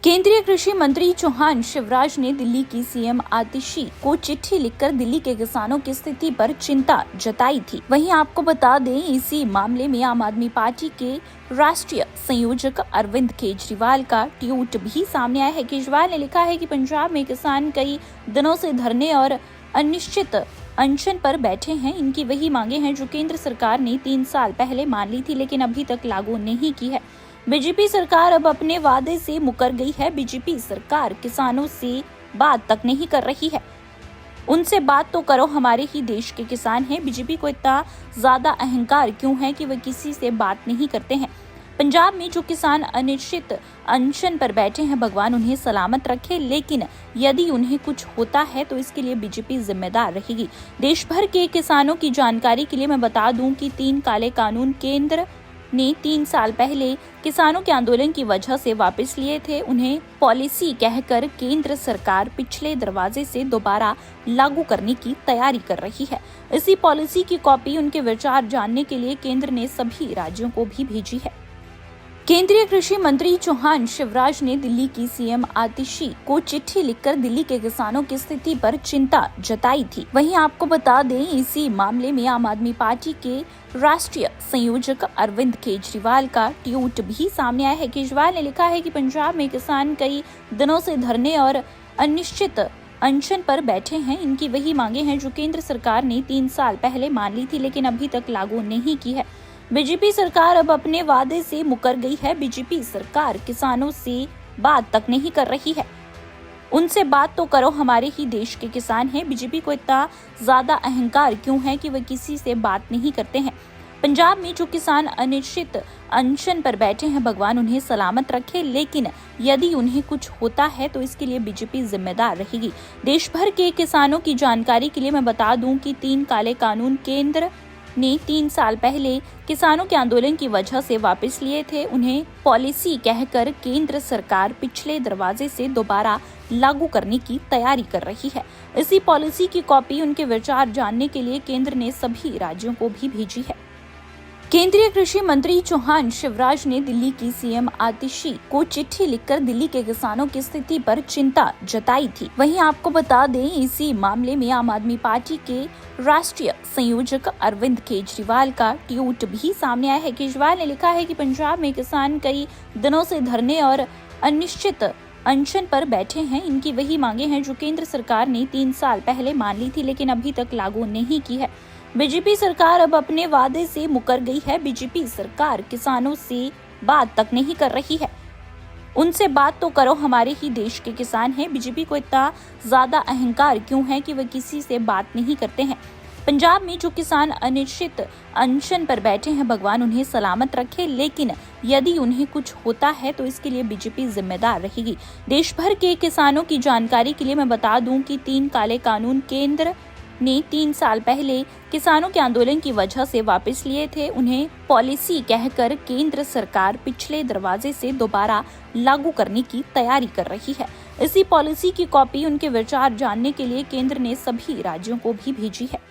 केंद्रीय कृषि मंत्री चौहान शिवराज ने दिल्ली की सीएम आतिशी को चिट्ठी लिखकर दिल्ली के किसानों की स्थिति पर चिंता जताई थी। वहीं आपको बता दें, इसी मामले में आम आदमी पार्टी के राष्ट्रीय संयोजक अरविंद केजरीवाल का ट्वीट भी सामने आया है। केजरीवाल ने लिखा है कि पंजाब में किसान कई दिनों से धरने और अनिश्चित अनशन पर बैठे हैं। इनकी वही मांगे हैं जो केंद्र सरकार ने 3 साल पहले मान ली थी, लेकिन अभी तक लागू नहीं की है। बीजेपी सरकार अब अपने वादे से मुकर गई है। बीजेपी सरकार किसानों से बात तक नहीं कर रही है। उनसे बात तो करो, हमारे ही देश के किसान हैं। बीजेपी को इतना ज्यादा अहंकार क्यों है कि वे किसी से बात नहीं करते हैं। पंजाब में जो किसान अनिश्चित अनशन पर बैठे हैं, भगवान उन्हें सलामत रखे, लेकिन यदि उन्हें कुछ होता है तो इसके लिए बीजेपी जिम्मेदार रहेगी। देश भर के किसानों की जानकारी के लिए मैं बता दूं कि 3 काले कानून केंद्र ने 3 साल पहले किसानों के आंदोलन की वजह से वापस लिए थे। उन्हें पॉलिसी कहकर केंद्र सरकार पिछले दरवाजे से दोबारा लागू करने की तैयारी कर रही है। इसी पॉलिसी की कॉपी, उनके विचार जानने के लिए केंद्र ने सभी राज्यों को भी भेजी है। केंद्रीय कृषि मंत्री चौहान शिवराज ने दिल्ली की सीएम आतिशी को चिट्ठी लिखकर दिल्ली के किसानों की स्थिति पर चिंता जताई थी। वहीं आपको बता दें, इसी मामले में आम आदमी पार्टी के राष्ट्रीय संयोजक अरविंद केजरीवाल का ट्वीट भी सामने आया है। केजरीवाल ने लिखा है कि पंजाब में किसान कई दिनों से धरने और अनिश्चित अनशन पर बैठे हैं। इनकी वही मांगे हैं जो केंद्र सरकार ने 3 साल पहले मान ली थी, लेकिन अभी तक लागू नहीं की है। बीजेपी सरकार अब अपने वादे से मुकर गई है। बीजेपी सरकार किसानों से बात तक नहीं कर रही है। उनसे बात तो करो, हमारे ही देश के किसान हैं। बीजेपी को इतना ज्यादा अहंकार क्यों है कि वे किसी से बात नहीं करते हैं। पंजाब में जो किसान अनिश्चित अनशन पर बैठे हैं, भगवान उन्हें सलामत रखे, लेकिन यदि उन्हें कुछ होता है तो इसके लिए बीजेपी जिम्मेदार रहेगी। देश भर के किसानों की जानकारी के लिए मैं बता दूं कि 3 काले कानून केंद्र ने 3 साल पहले किसानों के आंदोलन की वजह से वापस लिए थे। उन्हें पॉलिसी कहकर केंद्र सरकार पिछले दरवाजे से दोबारा लागू करने की तैयारी कर रही है। इसी पॉलिसी की कॉपी, उनके विचार जानने के लिए केंद्र ने सभी राज्यों को भी भेजी है। केंद्रीय कृषि मंत्री चौहान शिवराज ने दिल्ली की सीएम आतिशी को चिट्ठी लिखकर दिल्ली के किसानों की स्थिति पर चिंता जताई थी। वहीं आपको बता दें, इसी मामले में आम आदमी पार्टी के राष्ट्रीय संयोजक अरविंद केजरीवाल का ट्वीट भी सामने आया है। केजरीवाल ने लिखा है कि पंजाब में किसान कई दिनों से धरने और अनिश्चित अनशन पर बैठे हैं। इनकी वही मांगे हैं जो केंद्र सरकार ने 3 साल पहले मान ली थी, लेकिन अभी तक लागू नहीं की है। बीजेपी सरकार अब अपने वादे से मुकर गई है। बीजेपी सरकार किसानों से बात तक नहीं कर रही है। उनसे बात तो करो, हमारे ही देश के किसान हैं। बीजेपी को इतना ज्यादा अहंकार क्यों है कि वे किसी से बात नहीं करते हैं। पंजाब में जो किसान अनिश्चित अनशन पर बैठे हैं, भगवान उन्हें सलामत रखे, लेकिन यदि उन्हें कुछ होता है तो इसके लिए बीजेपी जिम्मेदार रहेगी। देश भर के किसानों की जानकारी के लिए मैं बता दूं कि 3 काले कानून केंद्र ने 3 साल पहले किसानों के आंदोलन की वजह से वापस लिए थे। उन्हें पॉलिसी कहकर केंद्र सरकार पिछले दरवाजे से दोबारा लागू करने की तैयारी कर रही है। इसी पॉलिसी की कॉपी, उनके विचार जानने के लिए केंद्र ने सभी राज्यों को भी भेजी है।